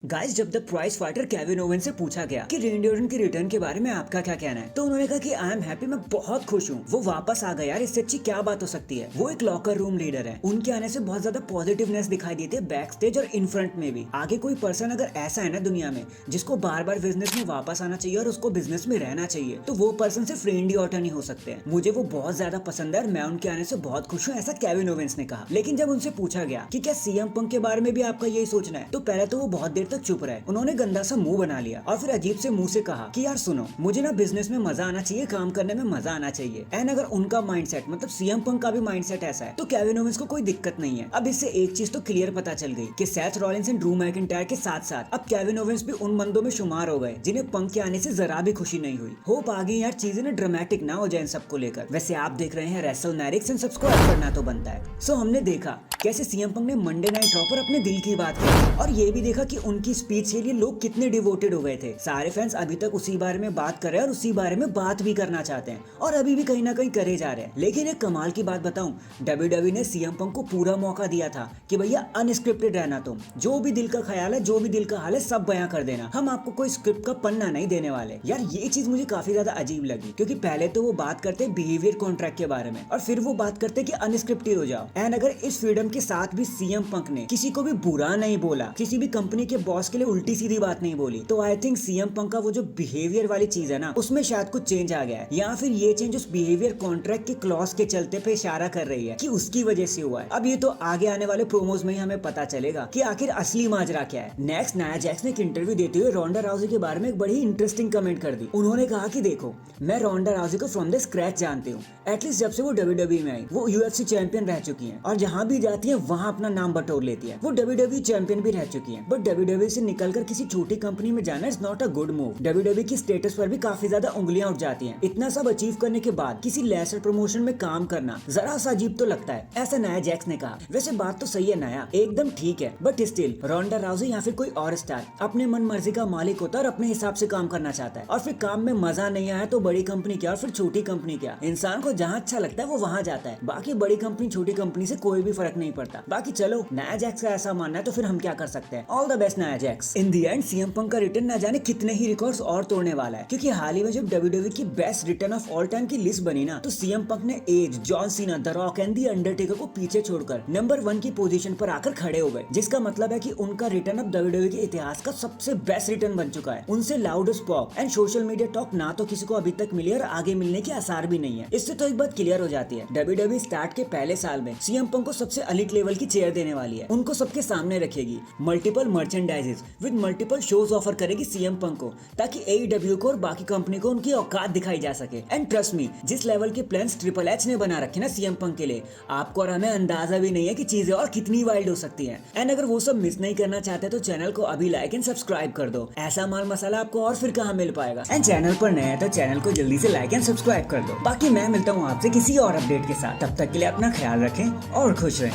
Guys, जब the price fighter Kevin Owen से पूछा गया कि रेंडी ऑर्टन के रिटर्न के बारे में आपका क्या कहना है, तो उन्होंने कहा कि आई एम हैप्पी, मैं बहुत खुश हूँ वो वापस आ गया। यार, इससे अच्छी क्या बात हो सकती है। वो एक लॉकर रूम लीडर है, उनके आने से बहुत ज्यादा पॉजिटिवनेस दिखाई देती है बैक स्टेज और इन फ्रंट में भी। आगे कोई पर्सन अगर ऐसा है ना दुनिया में जिसको बार बार बिजनेस में वापस आना चाहिए और उसको बिजनेस में रहना चाहिए, तो वो पर्सन सिर्फ रेंडी ऑर्टन ही हो सकते हैं। मुझे वो बहुत ज्यादा पसंद है और मैं उनके आने से बहुत खुश हूँ, ऐसा केविन ओवेंस ने कहा। लेकिन जब उनसे पूछा गया कि क्या सीएम पंक के बारे में भी आपका यही सोचना है, तो पहले तो वो बहुत देर तक चुप रहे। उन्होंने गंदा सा मुंह बना लिया और फिर अजीब से मुंह से कहा कि यार सुनो, मुझे ना बिजनेस में मजा आना चाहिए, काम करने में मजा आना चाहिए। एंड अगर उनका माइंडसेट मतलब सीएम पंक का भी माइंडसेट ऐसा है, तो केविन ओवेंस को कोई दिक्कत नहीं है। अब इससे एक चीज तो क्लियर पता चल गई कि Seth Rollins and Drew McIntyre के साथ साथ अब केविन ओवेंस भी उन बंदों में शुमार हो गए जिन्हें पंक के आने से जरा भी खुशी नहीं हुई। होप आगे यार चीजें ना ड्रामेटिक ना हो जाए इन सबको लेकर। वैसे आप देख रहे हैं रेसलमैनिक्स एंड सब्सक्राइब करना तो बनता है। सो हमने देखा कैसे सीएम पंक ने मंडे नाइट रॉ पर अपने दिल की बात की और ये भी देखा कि उनकी स्पीच के लिए लोग कितने डिवोटेड हो गए थे। सारे फैंस अभी तक उसी बारे में बात कर रहे हैं और उसी बारे में बात भी करना चाहते हैं और अभी भी कहीं ना कहीं करे जा रहे हैं। लेकिन एक कमाल की बात बताऊं, डब्ल्यूडब्ल्यूई ने सीएम पंक को पूरा मौका दिया था कि भैया अनस्क्रिप्टेड रहना, तुम जो भी दिल का ख्याल है, जो भी दिल का हाल है, सब बयां कर देना, हम आपको कोई स्क्रिप्ट का पन्ना नहीं देने वाले। यार ये चीज मुझे काफी ज्यादा अजीब लगी, क्योंकि पहले तो वो बात करते बिहेवियर कॉन्ट्रैक्ट के बारे में और फिर वो बात करते कि अनस्क्रिप्टेड हो जाओ। एंड अगर इस फ्रीडम के साथ भी सीएम पंक ने किसी को भी बुरा नहीं बोला, किसी भी कंपनी के बॉस के लिए उल्टी सीधी बात नहीं बोली, तो आई थिंक सीएम पंक का वो जो बिहेवियर वाली चीज है ना, उसमें शायद कुछ चेंज आ गया है, या फिर ये चेंज उस बिहेवियर कॉन्ट्रैक्ट के क्लॉज के चलते पे इशारा कर रही है कि उसकी वजह से हुआ है। अब ये तो आगे आने वाले प्रोमोज में ही हमें पता चलेगा कि आखिर असली माजरा क्या है। नेक्स्ट नाया जैक्स ने एक इंटरव्यू देते हुए रोंडा राउजी के बारे में एक बड़ी इंटरेस्टिंग कमेंट कर दी। उन्होंने कहा कि देखो, मैं रोंडा राउजी को फ्रॉम द स्क्रैच जानती हूँ। एटलीस्ट जब से वो डब्ल्यूडब्ल्यूई में आई, वो यूएफसी चैंपियन रह चुकी है और जहाँ भी जाती है वहाँ अपना नाम बटोर लेती है। वो डब्ल्यूडब्ल्यूई चैंपियन भी रह चुकी है, बट डब्ल्यूडब्ल्यूई से निकलकर किसी छोटी कंपनी में जाना is not a good move. WWE की स्टेटस पर भी काफी ज्यादा उंगलियां उठ जाती हैं। इतना सब अचीव करने के बाद किसी लेसर प्रमोशन में काम करना जरा सा अजीब तो लगता है, ऐसा नाया जैक्स ने कहा। वैसे बात तो सही है नाया, एकदम ठीक है, बट स्टिल रोंडा राउजी या फिर कोई और स्टार अपने मन मर्जी का मालिक होता है और अपने हिसाब से काम करना चाहता है, और फिर काम में मजा नहीं आया तो बड़ी कंपनी क्या और फिर छोटी कंपनी क्या, इंसान को जहाँ अच्छा लगता है वो वहाँ जाता है। बाकी बड़ी कंपनी छोटी कंपनी से कोई भी फर्क नहीं पड़ता। बाकी चलो, नाया जैक्स का ऐसा मानना है तो फिर हम क्या कर सकते हैं। All the best Nia Jax. In the and CM Punk का रिटर्न ना जाने कितने ही रिकॉर्ड्स और तोड़ने वाला है, क्योंकि हाल ही में जब डब्ल्यूडब्ल्यूई की best return of all time की लिस्ट बनी ना, तो सीएम पंक ने Edge, John Cena, the Rock and the Undertaker को पीछे छोड़कर नंबर 1 की पोजीशन पर आकर खड़े हो गए, जिसका मतलब है कि उनका रिटर्न अब डब्ल्यूडब्ल्यूई के इतिहास का सबसे बेस्ट रिटर्न बन चुका है। उनसे loudest pop and social media talk ना तो किसी को अभी तक मिली और आगे मिलने के आसार भी नहीं है। इससे तो एक बात क्लियर हो जाती है, डब्ल्यूडब्ल्यूई स्टार्ट के पहले साल में सीएम पंक को सबसे एलीट लेवल की चेयर देने वाली है, उनको सबके सामने रखेगी, multiple मर्चेंडाइजेस with multiple shows offer करेगी सीएम पंक को, ताकि एईडब्ल्यू को और बाकी कंपनी को उनकी औकात दिखाई जा सके। एंड ट्रस्ट मी, जिस लेवल के प्लान्स ट्रिपल एच ने बना रखे ना सीएम पंक के लिए, आपको और हमें अंदाजा भी नहीं है कि चीजें और कितनी वाइल्ड हो सकती हैं। एंड अगर वो सब मिस नहीं करना चाहते तो चैनल को अभी लाइक एंड सब्सक्राइब कर दो, ऐसा माल मसाला आपको और फिर कहाँ मिल पाएगा। एंड चैनल पर नया है तो चैनल को जल्दी से लाइक एंड सब्सक्राइब कर दो। बाकी मैं मिलता हूँ आपसे किसी और अपडेट के साथ, तब तक के लिए अपना ख्याल रखें और खुश रहें।